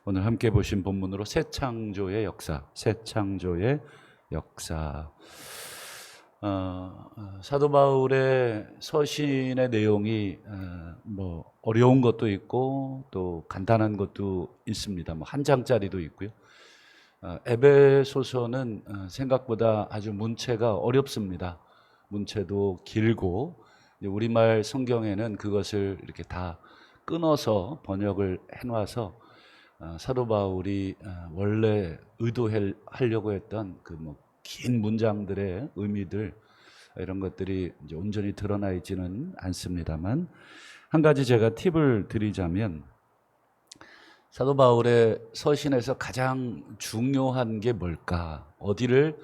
오늘 함께 보신 본문으로 새 창조의 역사, 새 창조의 역사. 사도 바울의 서신의 내용이 뭐 어려운 것도 있고 또 간단한 것도 있습니다. 뭐 한 장짜리도 있고요. 에베소서는 생각보다 아주 문체가 어렵습니다. 문체도 길고 우리말 성경에는 그것을 이렇게 다 끊어서 번역을 해놔서 사도 바울이 원래 의도하려고 했던 그 뭐 긴 문장들의 의미들 이런 것들이 이제 온전히 드러나 있지는 않습니다만 한 가지 제가 팁을 드리자면 사도 바울의 서신에서 가장 중요한 게 뭘까? 어디를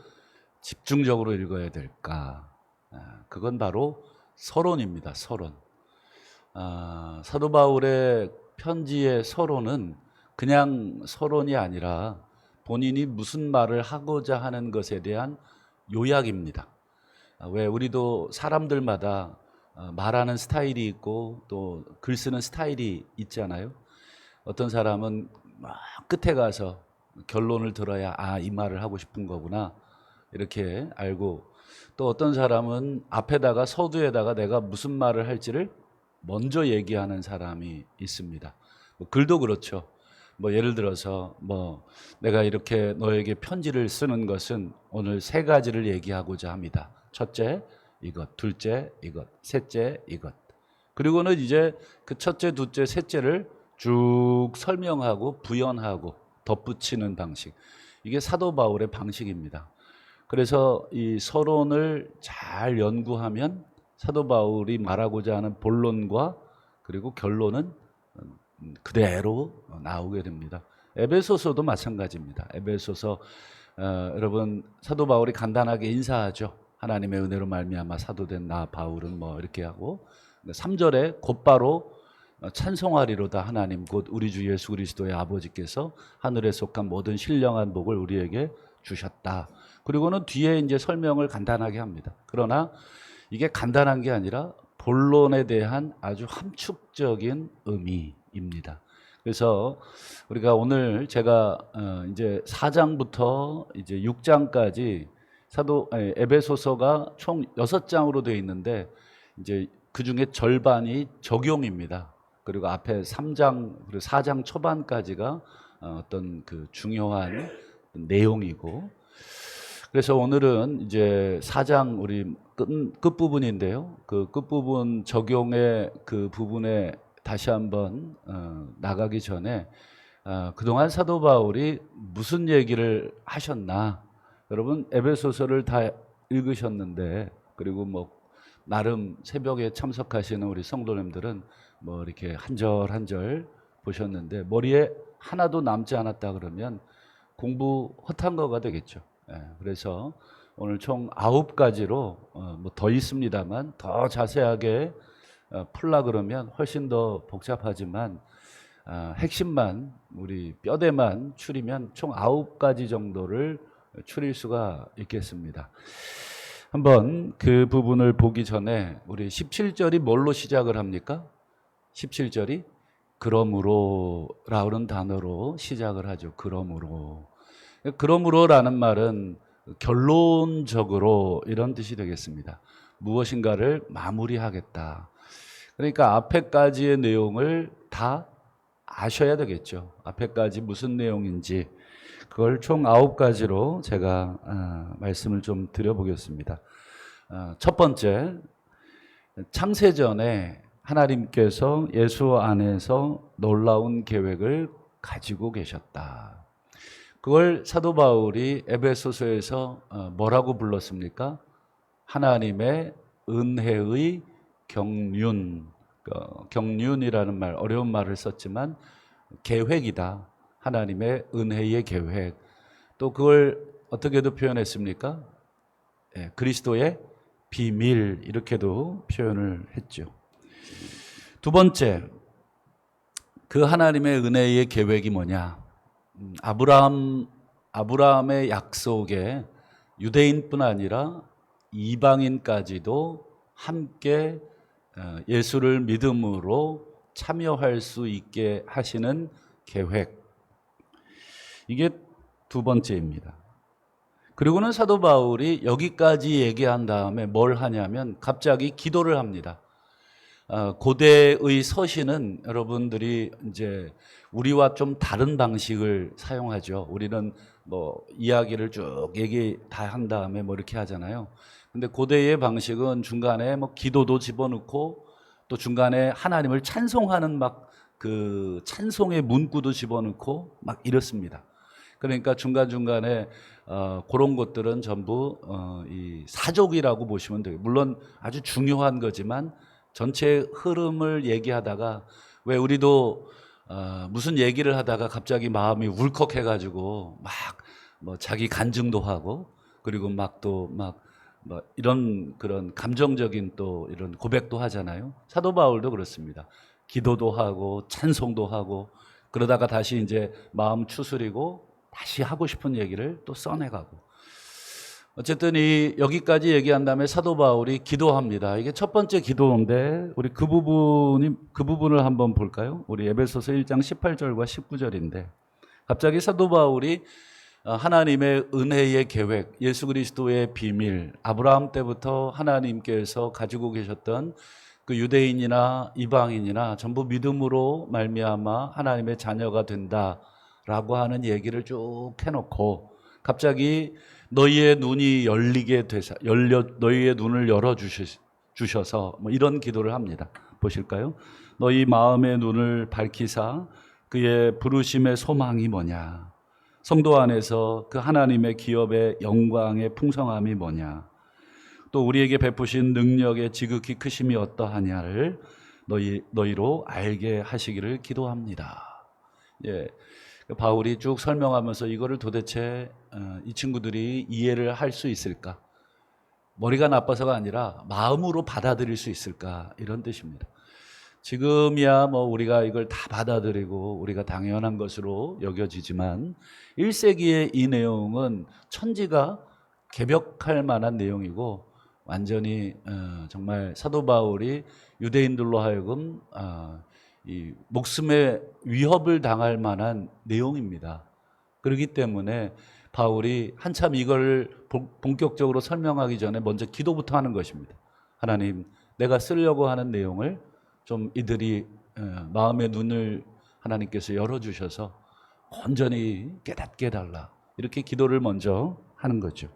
집중적으로 읽어야 될까? 그건 바로 서론입니다. 서론. 사도 바울의 편지의 서론은 그냥 서론이 아니라 본인이 무슨 말을 하고자 하는 것에 대한 요약입니다. 왜 우리도 사람들마다 말하는 스타일이 있고 또 글 쓰는 스타일이 있잖아요. 어떤 사람은 막 끝에 가서 결론을 들어야 이 말을 하고 싶은 거구나 이렇게 알고, 또 어떤 사람은 앞에다가 서두에다가 내가 무슨 말을 할지를 먼저 얘기하는 사람이 있습니다. 글도 그렇죠. 예를 들어서 내가 이렇게 너에게 편지를 쓰는 것은 오늘 세 가지를 얘기하고자 합니다. 첫째 이것, 둘째 이것, 셋째 이것. 그리고는 이제 그 첫째, 둘째, 셋째를 쭉 설명하고 부연하고 덧붙이는 방식. 이게 사도 바울의 방식입니다. 그래서 이 서론을 잘 연구하면 사도 바울이 말하고자 하는 본론과 그리고 결론은 그대로 나오게 됩니다. 에베소서도 마찬가지입니다. 에베소서 여러분 사도 바울이 간단하게 인사하죠. 하나님의 은혜로 말미암아 사도된 나 바울은 이렇게 하고 3절에 곧바로 찬송하리로다 하나님 곧 우리 주 예수 그리스도의 아버지께서 하늘에 속한 모든 신령한 복을 우리에게 주셨다. 그리고는 뒤에 이제 설명을 간단하게 합니다. 그러나 이게 간단한 게 아니라 본론에 대한 아주 함축적인 의미입니다. 그래서 우리가 오늘 제가 이제 4장부터 이제 6장까지 에베소서가 총 6장으로 되어 있는데 이제 그 중에 절반이 적용입니다. 그리고 앞에 3장 그리고 4장 초반까지가 어떤 그 중요한 내용이고, 그래서 오늘은 이제 4장 우리 끝부분인데요. 그 끝부분 적용의 그 부분에 다시 한번 나가기 전에 그동안 사도 바울이 무슨 얘기를 하셨나? 여러분 에베소서를 다 읽으셨는데, 그리고 나름 새벽에 참석하시는 우리 성도님들은 이렇게 한 절 한 절 보셨는데 머리에 하나도 남지 않았다 그러면 공부 헛한 거가 되겠죠. 그래서 오늘 총 9가지로 더 있습니다만 더 자세하게 풀라 그러면 훨씬 더 복잡하지만 핵심만 우리 뼈대만 추리면 총 9가지 정도를 추릴 수가 있겠습니다. 한번 그 부분을 보기 전에 우리 17절이 뭘로 시작을 합니까? 17절이 그러므로라는 단어로 시작을 하죠. 그러므로라는 말은 결론적으로 이런 뜻이 되겠습니다. 무엇인가를 마무리하겠다. 그러니까 앞에까지의 내용을 다 아셔야 되겠죠. 앞에까지 무슨 내용인지 그걸 총 9가지로 제가 말씀을 좀 드려보겠습니다. 첫 번째, 창세전에 하나님께서 예수 안에서 놀라운 계획을 가지고 계셨다. 그걸 사도 바울이 에베소서에서 뭐라고 불렀습니까? 하나님의 은혜의 경륜. 경륜이라는 말, 어려운 말을 썼지만 계획이다. 하나님의 은혜의 계획. 또 그걸 어떻게도 표현했습니까? 그리스도의 비밀, 이렇게도 표현을 했죠. 두 번째, 그 하나님의 은혜의 계획이 뭐냐? 아브라함의 약속에 유대인뿐 아니라 이방인까지도 함께 예수를 믿음으로 참여할 수 있게 하시는 계획. 이게 두 번째입니다. 그리고는 사도 바울이 여기까지 얘기한 다음에 뭘 하냐면 갑자기 기도를 합니다. 고대의 서신은 여러분들이 이제 우리와 좀 다른 방식을 사용하죠. 우리는 뭐 이야기를 쭉 얘기 다 한 다음에 뭐 이렇게 하잖아요. 근데 고대의 방식은 중간에 뭐 기도도 집어넣고 또 중간에 하나님을 찬송하는 막 그 찬송의 문구도 집어넣고 막 이렇습니다. 그러니까 중간중간에 그런 것들은 전부 이 사족이라고 보시면 돼요. 물론 아주 중요한 거지만 전체 흐름을 얘기하다가 왜 우리도 무슨 얘기를 하다가 갑자기 마음이 울컥해가지고 막 뭐 자기 간증도 하고 그리고 막 또 막 뭐 이런 그런 감정적인 또 이런 고백도 하잖아요. 사도 바울도 그렇습니다. 기도도 하고 찬송도 하고 그러다가 다시 이제 마음 추스리고 다시 하고 싶은 얘기를 또 써내가고. 어쨌든 여기까지 얘기한 다음에 사도 바울이 기도합니다. 이게 첫 번째 기도인데 우리 그 부분을 한번 볼까요? 우리 에베소서 1장 18절과 19절인데 갑자기 사도 바울이 하나님의 은혜의 계획, 예수 그리스도의 비밀, 아브라함 때부터 하나님께서 가지고 계셨던 그 유대인이나 이방인이나 전부 믿음으로 말미암아 하나님의 자녀가 된다라고 하는 얘기를 쭉 해놓고 갑자기 너희의 눈이 열리게 되사 너희의 눈을 열어 주셔서 뭐 이런 기도를 합니다. 보실까요? 너희 마음의 눈을 밝히사 그의 부르심의 소망이 뭐냐? 성도 안에서 그 하나님의 기업의 영광의 풍성함이 뭐냐? 또 우리에게 베푸신 능력의 지극히 크심이 어떠하냐를 너희로 알게 하시기를 기도합니다. 예, 바울이 쭉 설명하면서 이거를 도대체 이 친구들이 이해를 할 수 있을까? 머리가 나빠서가 아니라 마음으로 받아들일 수 있을까? 이런 뜻입니다. 지금이야 뭐 우리가 이걸 다 받아들이고 우리가 당연한 것으로 여겨지지만 1세기의 이 내용은 천지가 개벽할 만한 내용이고 완전히 정말 사도 바울이 유대인들로 하여금 이 목숨의 위협을 당할 만한 내용입니다. 그렇기 때문에 바울이 한참 이걸 본격적으로 설명하기 전에 먼저 기도부터 하는 것입니다. 하나님, 내가 쓰려고 하는 내용을 좀 이들이 마음의 눈을 하나님께서 열어주셔서 온전히 깨닫게 해달라. 이렇게 기도를 먼저 하는 거죠.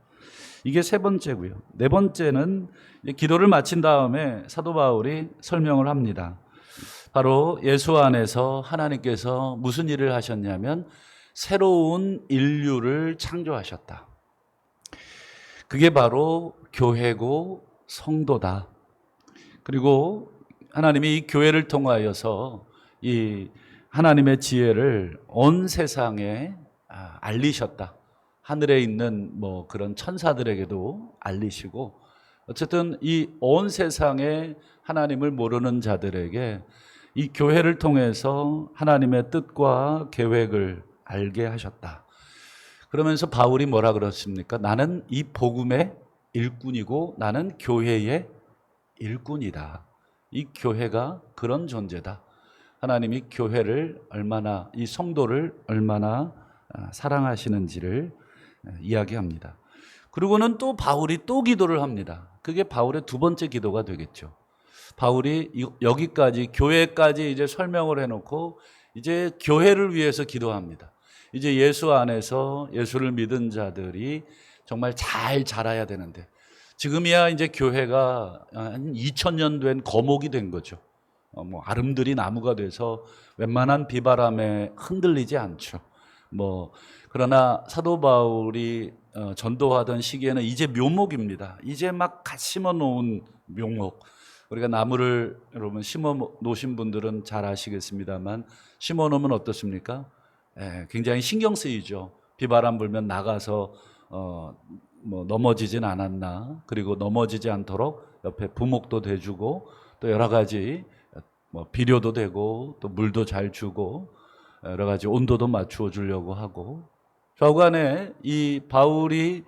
이게 세 번째고요. 네 번째는 기도를 마친 다음에 사도 바울이 설명을 합니다. 바로 예수 안에서 하나님께서 무슨 일을 하셨냐면 새로운 인류를 창조하셨다. 그게 바로 교회고 성도다. 그리고 하나님이 이 교회를 통하여서 이 하나님의 지혜를 온 세상에 알리셨다. 하늘에 있는 뭐 그런 천사들에게도 알리시고 어쨌든 이 온 세상에 하나님을 모르는 자들에게 이 교회를 통해서 하나님의 뜻과 계획을 알게 하셨다. 그러면서 바울이 뭐라 그랬습니까? 나는 이 복음의 일꾼이고 나는 교회의 일꾼이다. 이 교회가 그런 존재다. 하나님이 교회를 얼마나, 이 성도를 얼마나 사랑하시는지를 이야기합니다. 그리고는 또 바울이 또 기도를 합니다. 그게 바울의 두 번째 기도가 되겠죠. 바울이 여기까지 교회까지 이제 설명을 해놓고 이제 교회를 위해서 기도합니다. 이제 예수 안에서 예수를 믿은 자들이 정말 잘 자라야 되는데 지금이야 이제 교회가 한 2000년 된 거목이 된 거죠. 뭐 아름드리 나무가 돼서 웬만한 비바람에 흔들리지 않죠. 뭐 그러나 사도 바울이 전도하던 시기에는 이제 묘목입니다. 이제 막 갓 심어 놓은 묘목. 우리가 나무를 여러분 심어 놓으신 분들은 잘 아시겠습니다만 심어 놓으면 어떻습니까? 굉장히 신경 쓰이죠. 비바람 불면 나가서 뭐 넘어지진 않았나, 그리고 넘어지지 않도록 옆에 부목도 대주고 또 여러 가지 뭐 비료도 되고 또 물도 잘 주고 여러 가지 온도도 맞추어 주려고 하고 좌우간에 이 바울이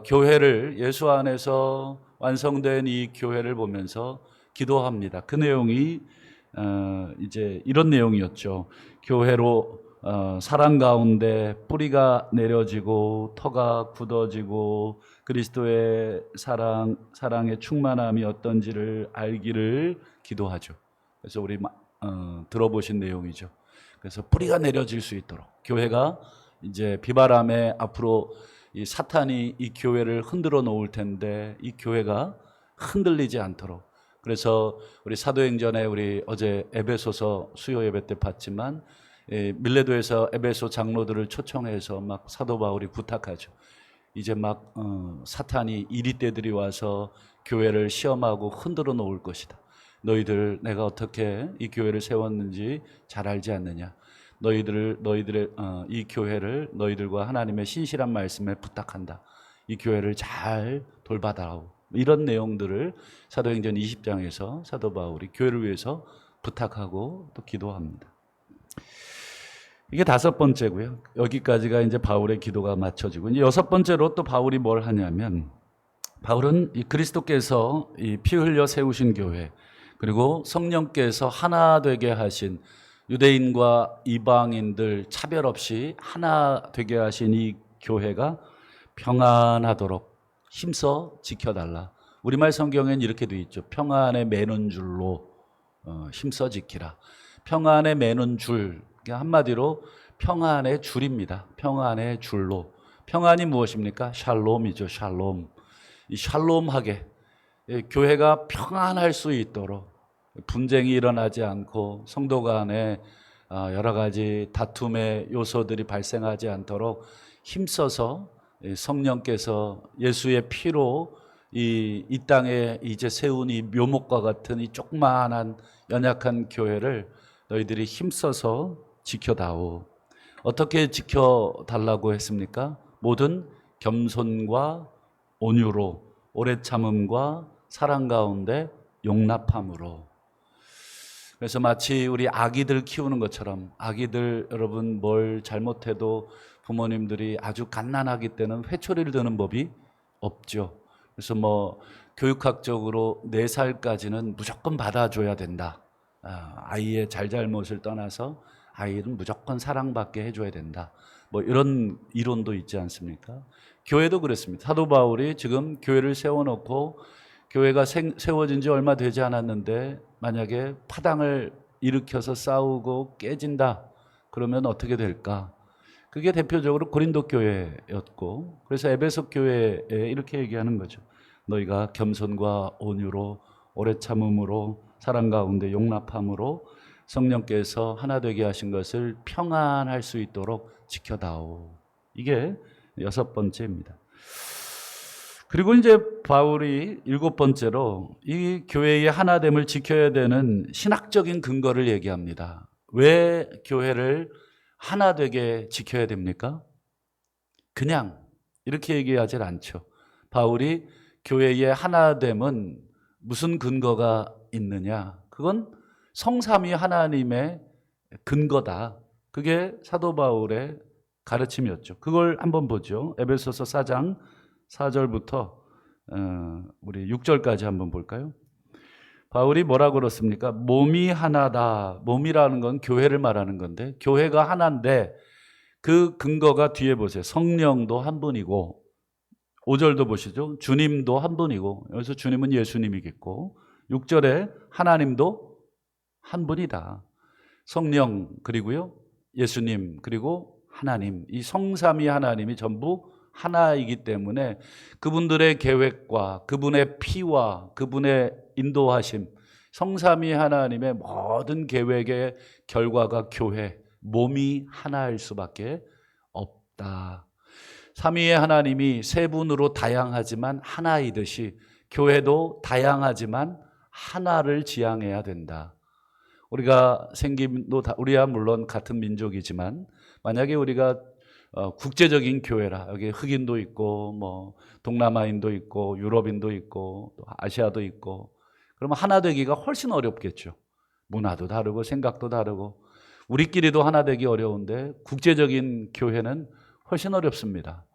교회를 예수 안에서 완성된 이 교회를 보면서 기도합니다. 그 내용이 이제 이런 내용이었죠. 교회로 사랑 가운데 뿌리가 내려지고 터가 굳어지고 그리스도의 사랑의 충만함이 어떤지를 알기를 기도하죠. 그래서 우리 들어보신 내용이죠. 그래서 뿌리가 내려질 수 있도록 교회가 이제 비바람에 앞으로 이 사탄이 이 교회를 흔들어 놓을 텐데 이 교회가 흔들리지 않도록, 그래서 우리 사도행전에 우리 어제 에베소서 수요 예배 때 봤지만 밀레도에서 에베소 장로들을 초청해서 막 사도 바울이 부탁하죠. 이제 막 사탄이 이리떼들이 와서 교회를 시험하고 흔들어 놓을 것이다. 너희들 내가 어떻게 이 교회를 세웠는지 잘 알지 않느냐. 너희들의 이 교회를 너희들과 하나님의 신실한 말씀에 부탁한다. 이 교회를 잘 돌봐다오. 이런 내용들을 사도행전 20장에서 사도 바울이 교회를 위해서 부탁하고 또 기도합니다. 이게 5번째고요. 여기까지가 이제 바울의 기도가 맞춰지고, 이제 6번째로 또 바울이 뭘 하냐면, 바울은 이 그리스도께서 이 피 흘려 세우신 교회, 그리고 성령께서 하나 되게 하신 유대인과 이방인들 차별 없이 하나 되게 하신 이 교회가 평안하도록 힘써 지켜달라. 우리말 성경엔 이렇게 돼 있죠. 평안에 매는 줄로 힘써 지키라. 평안에 매는 줄, 한마디로 평안의 줄입니다. 평안의 줄로. 평안이 무엇입니까? 샬롬이죠. 샬롬. 이 샬롬하게 교회가 평안할 수 있도록, 분쟁이 일어나지 않고 성도 간에 여러 가지 다툼의 요소들이 발생하지 않도록 힘써서 성령께서 예수의 피로 이 땅에 이제 세운 이 묘목과 같은 이 조그마한 연약한 교회를 너희들이 힘써서 지켜다오. 어떻게 지켜달라고 했습니까? 모든 겸손과 온유로, 오래 참음과 사랑 가운데 용납함으로. 그래서 마치 우리 아기들 키우는 것처럼, 아기들 여러분 뭘 잘못해도 부모님들이 아주 갓난아기 때는 회초리를 드는 법이 없죠. 그래서 뭐 교육학적으로 4살까지는 무조건 받아줘야 된다. 아이의 잘잘못을 떠나서 아이는 무조건 사랑받게 해줘야 된다. 뭐 이런 이론도 있지 않습니까? 교회도 그렇습니다. 사도 바울이 지금 교회를 세워놓고 교회가 세워진 지 얼마 되지 않았는데 만약에 파당을 일으켜서 싸우고 깨진다. 그러면 어떻게 될까? 그게 대표적으로 고린도 교회였고, 그래서 에베소 교회에 이렇게 얘기하는 거죠. 너희가 겸손과 온유로, 오래 참음으로, 사랑 가운데 용납함으로 성령께서 하나 되게 하신 것을 평안할 수 있도록 지켜다오. 이게 6번째입니다. 그리고 이제 바울이 7번째로 이 교회의 하나됨을 지켜야 되는 신학적인 근거를 얘기합니다. 왜 교회를 하나 되게 지켜야 됩니까? 그냥 이렇게 얘기하지 않죠. 바울이 교회의 하나됨은 무슨 근거가 있느냐? 그건 성삼위 하나님의 근거다. 그게 사도 바울의 가르침이었죠. 그걸 한번 보죠. 에베소서 4장 4절부터 우리 6절까지 한번 볼까요? 바울이 뭐라고 그렇습니까? 몸이 하나다. 몸이라는 건 교회를 말하는 건데, 교회가 하나인데 그 근거가 뒤에 보세요. 성령도 한 분이고, 5절도 보시죠. 주님도 한 분이고, 여기서 주님은 예수님이겠고, 6절에 하나님도 한 분이다. 성령, 그리고요 예수님, 그리고 하나님, 이 성삼위 하나님이 전부 하나이기 때문에 그분들의 계획과 그분의 피와 그분의 인도하심, 성삼위 하나님의 모든 계획의 결과가 교회, 몸이 하나일 수밖에 없다. 삼위의 하나님이 세 분으로 다양하지만 하나이듯이 교회도 다양하지만 하나를 지향해야 된다. 우리가 생김도 우리야 물론 같은 민족이지만 만약에 우리가 국제적인 교회라, 여기 흑인도 있고 뭐 동남아인도 있고 유럽인도 있고 또 아시아도 있고, 그러면 하나 되기가 훨씬 어렵겠죠. 문화도 다르고 생각도 다르고 우리끼리도 하나 되기 어려운데 국제적인 교회는 훨씬 어렵습니다.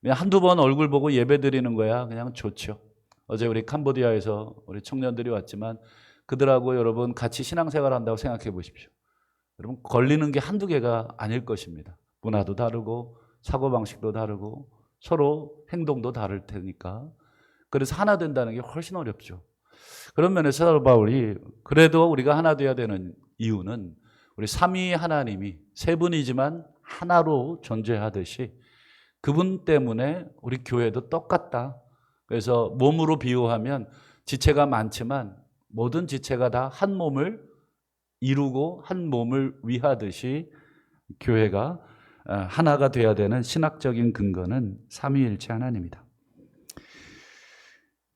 그냥 한두 번 얼굴 보고 예배 드리는 거야 그냥 좋죠. 어제 우리 캄보디아에서 우리 청년들이 왔지만 그들하고 여러분 같이 신앙생활 한다고 생각해 보십시오. 여러분 걸리는 게 한두 개가 아닐 것입니다. 문화도 다르고 사고방식도 다르고 서로 행동도 다를 테니까. 그래서 하나 된다는 게 훨씬 어렵죠. 그런 면에서 사도 바울이 그래도 우리가 하나 되어야 되는 이유는 우리 삼위 하나님이 세 분이지만 하나로 존재하듯이 그분 때문에 우리 교회도 똑같다. 그래서 몸으로 비유하면 지체가 많지만 모든 지체가 다 한 몸을 이루고 한 몸을 위하듯이 교회가 하나가 되어야 되는 신학적인 근거는 삼위일체 하나님이다.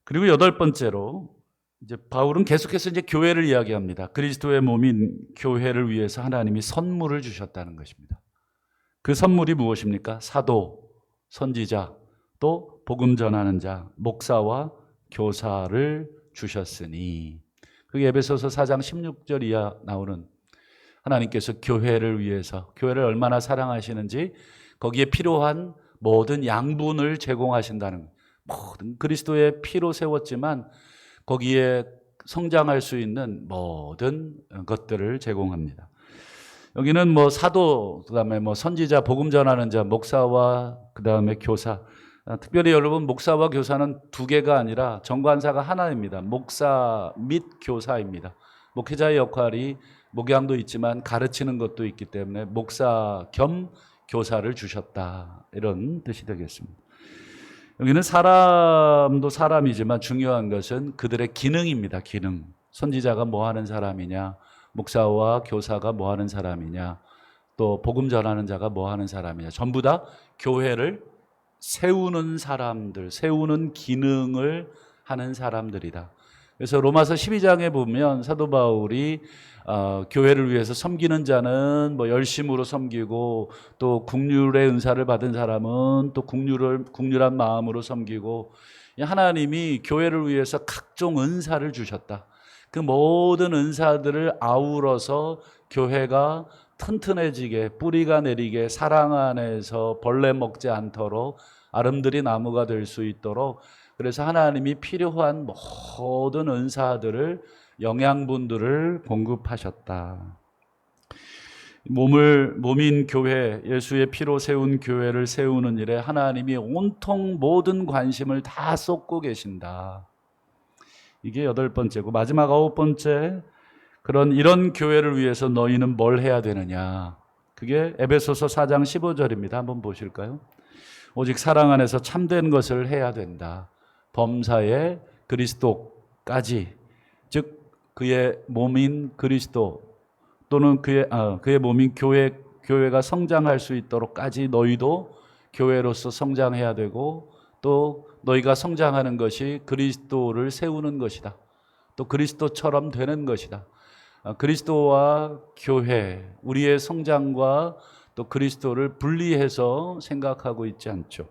그리고 여덟 번째로 이제 바울은 계속해서 이제 교회를 이야기합니다. 그리스도의 몸인 교회를 위해서 하나님이 선물을 주셨다는 것입니다. 그 선물이 무엇입니까? 사도, 선지자, 또 복음 전하는 자, 목사와 교사를 주셨으니. 그게 에베소서 4장 16절 이하 나오는 하나님께서 교회를 위해서 교회를 얼마나 사랑하시는지 거기에 필요한 모든 양분을 제공하신다는, 모든 그리스도의 피로 세웠지만 거기에 성장할 수 있는 모든 것들을 제공합니다. 여기는 뭐 사도, 그다음에 뭐 선지자, 복음 전하는 자, 목사와 그다음에 교사. 특별히 여러분 목사와 교사는 두 개가 아니라 정관사가 하나입니다. 목사 및 교사입니다. 목회자의 역할이 목양도 있지만 가르치는 것도 있기 때문에 목사 겸 교사를 주셨다, 이런 뜻이 되겠습니다. 여기는 사람도 사람이지만 중요한 것은 그들의 기능입니다. 기능. 선지자가 뭐 하는 사람이냐, 목사와 교사가 뭐 하는 사람이냐, 또 복음 전하는 자가 뭐 하는 사람이냐, 전부 다 교회를 세우는 사람들, 세우는 기능을 하는 사람들이다. 그래서 로마서 12장에 보면 사도 바울이 교회를 위해서 섬기는 자는 뭐 열심으로 섬기고, 또 국률의 은사를 받은 사람은 또 국률한 마음으로 섬기고, 하나님이 교회를 위해서 각종 은사를 주셨다. 그 모든 은사들을 아우러서 교회가 튼튼해지게, 뿌리가 내리게, 사랑 안에서 벌레 먹지 않도록 아름드리 나무가 될 수 있도록, 그래서 하나님이 필요한 모든 은사들을, 영양분들을 공급하셨다. 몸인 교회, 예수의 피로 세운 교회를 세우는 일에 하나님이 온통 모든 관심을 다 쏟고 계신다. 이게 여덟 번째고, 마지막 아홉 번째, 이런 교회를 위해서 너희는 뭘 해야 되느냐. 그게 에베소서 4장 15절입니다. 한번 보실까요? 오직 사랑 안에서 참된 것을 해야 된다. 범사에 그리스도까지, 즉 그의 몸인 그리스도 또는 그의 몸인 교회가 성장할 수 있도록까지 너희도 교회로서 성장해야 되고, 또 너희가 성장하는 것이 그리스도를 세우는 것이다. 또 그리스도처럼 되는 것이다. 그리스도와 교회, 우리의 성장과 또 그리스도를 분리해서 생각하고 있지 않죠.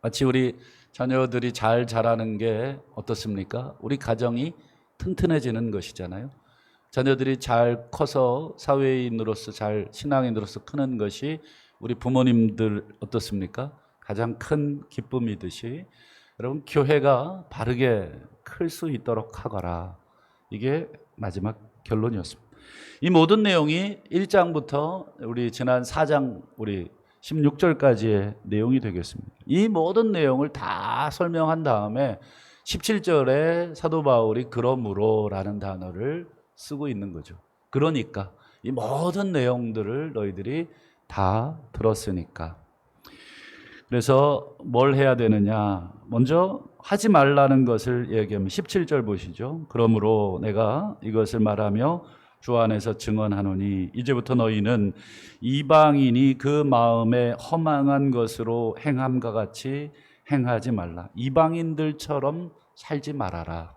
마치 우리 자녀들이 잘 자라는 게 어떻습니까? 우리 가정이 튼튼해지는 것이잖아요. 자녀들이 잘 커서 사회인으로서, 잘 신앙인으로서 크는 것이 우리 부모님들 어떻습니까? 가장 큰 기쁨이듯이 여러분 교회가 바르게 클 수 있도록 하거라. 이게 마지막 결론이었습니다. 이 모든 내용이 1장부터 우리 지난 4장 우리 16절까지의 내용이 되겠습니다. 이 모든 내용을 다 설명한 다음에 17절에 사도 바울이 그러므로라는 단어를 쓰고 있는 거죠. 그러니까 이 모든 내용들을 너희들이 다 들었으니까. 그래서 뭘 해야 되느냐? 먼저 하지 말라는 것을 얘기하면 17절 보시죠. 그러므로 내가 이것을 말하며 주 안에서 증언하노니 이제부터 너희는 이방인이 그 마음에 허망한 것으로 행함과 같이 행하지 말라. 이방인들처럼 살지 말아라.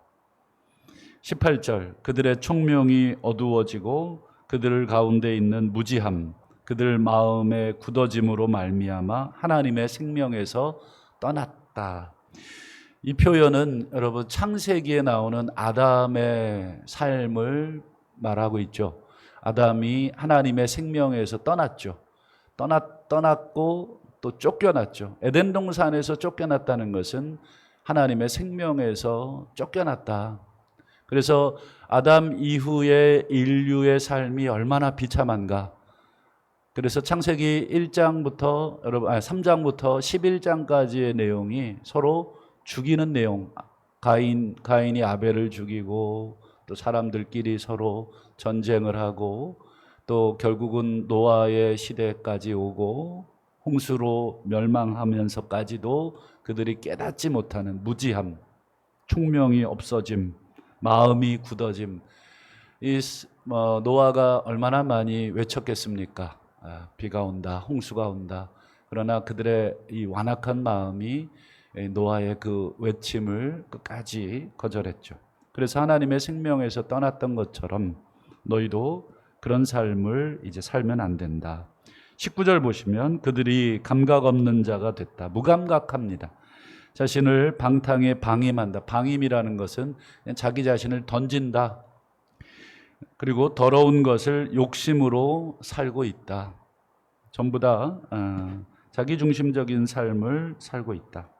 18절 그들의 총명이 어두워지고 그들 가운데 있는 무지함, 그들 마음의 굳어짐으로 말미암아 하나님의 생명에서 떠났다. 이 표현은 여러분 창세기에 나오는 아담의 삶을 말하고 있죠. 아담이 하나님의 생명에서 떠났죠. 떠났고 또 쫓겨났죠. 에덴 동산에서 쫓겨났다는 것은 하나님의 생명에서 쫓겨났다. 그래서 아담 이후의 인류의 삶이 얼마나 비참한가. 그래서 창세기 1장부터 3장부터 11장까지의 내용이 서로 죽이는 내용. 가인이 아벨을 죽이고 또 사람들끼리 서로 전쟁을 하고 또 결국은 노아의 시대까지 오고 홍수로 멸망하면서까지도 그들이 깨닫지 못하는 무지함, 총명이 없어짐, 마음이 굳어짐. 노아가 얼마나 많이 외쳤겠습니까? 비가 온다, 홍수가 온다. 그러나 그들의 이 완악한 마음이 노아의 그 외침을 끝까지 거절했죠. 그래서 하나님의 생명에서 떠났던 것처럼 너희도 그런 삶을 이제 살면 안 된다. 19절 보시면 그들이 감각 없는 자가 됐다. 무감각합니다. 자신을 방탕에 방임한다. 방임이라는 것은 그냥 자기 자신을 던진다. 그리고 더러운 것을 욕심으로 살고 있다. 전부 다 자기중심적인 삶을 살고 있다.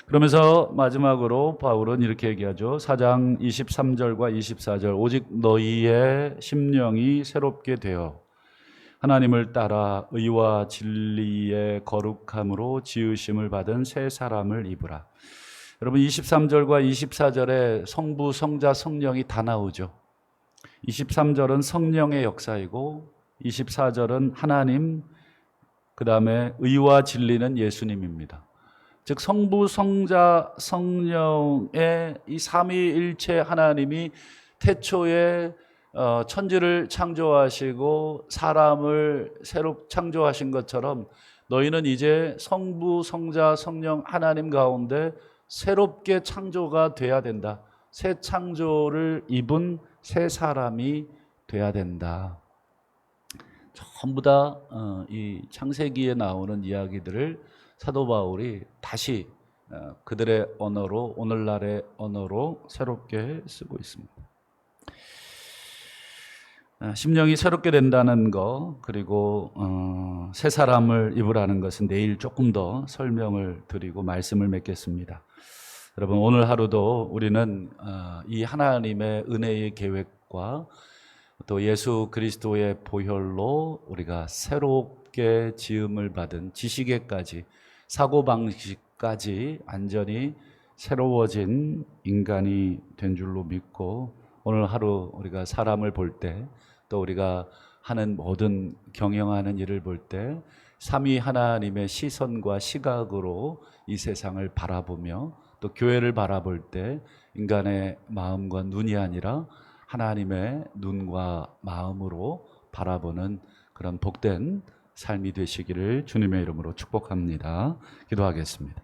그러면서 마지막으로 바울은 이렇게 얘기하죠. 4장 23절과 24절. 오직 너희의 심령이 새롭게 되어 하나님을 따라 의와 진리의 거룩함으로 지으심을 받은 새 사람을 입으라. 여러분 23절과 24절에 성부, 성자, 성령이 다 나오죠. 23절은 성령의 역사이고 24절은 하나님, 그 다음에 의와 진리는 예수님입니다. 즉 성부, 성자, 성령의 이 삼위일체 하나님이 태초에 천지를 창조하시고 사람을 새로 창조하신 것처럼 너희는 이제 성부, 성자, 성령 하나님 가운데 새롭게 창조가 돼야 된다. 새 창조를 입은 새 사람이 돼야 된다. 전부 다 이 창세기에 나오는 이야기들을 사도 바울이 다시 그들의 언어로, 오늘날의 언어로 새롭게 쓰고 있습니다. 심령이 새롭게 된다는 거, 그리고 새 사람을 입으라는 것은 내일 조금 더 설명을 드리고 말씀을 맺겠습니다. 여러분 오늘 하루도 우리는 이 하나님의 은혜의 계획과 또 예수 그리스도의 보혈로 우리가 새롭게 지음을 받은 지식에까지, 사고방식까지 완전히 새로워진 인간이 된 줄로 믿고 오늘 하루 우리가 사람을 볼 때, 또 우리가 하는 모든 경영하는 일을 볼 때 삼위 하나님의 시선과 시각으로 이 세상을 바라보며 또 교회를 바라볼 때 인간의 마음과 눈이 아니라 하나님의 눈과 마음으로 바라보는 그런 복된 삶이 되시기를 주님의 이름으로 축복합니다. 기도하겠습니다.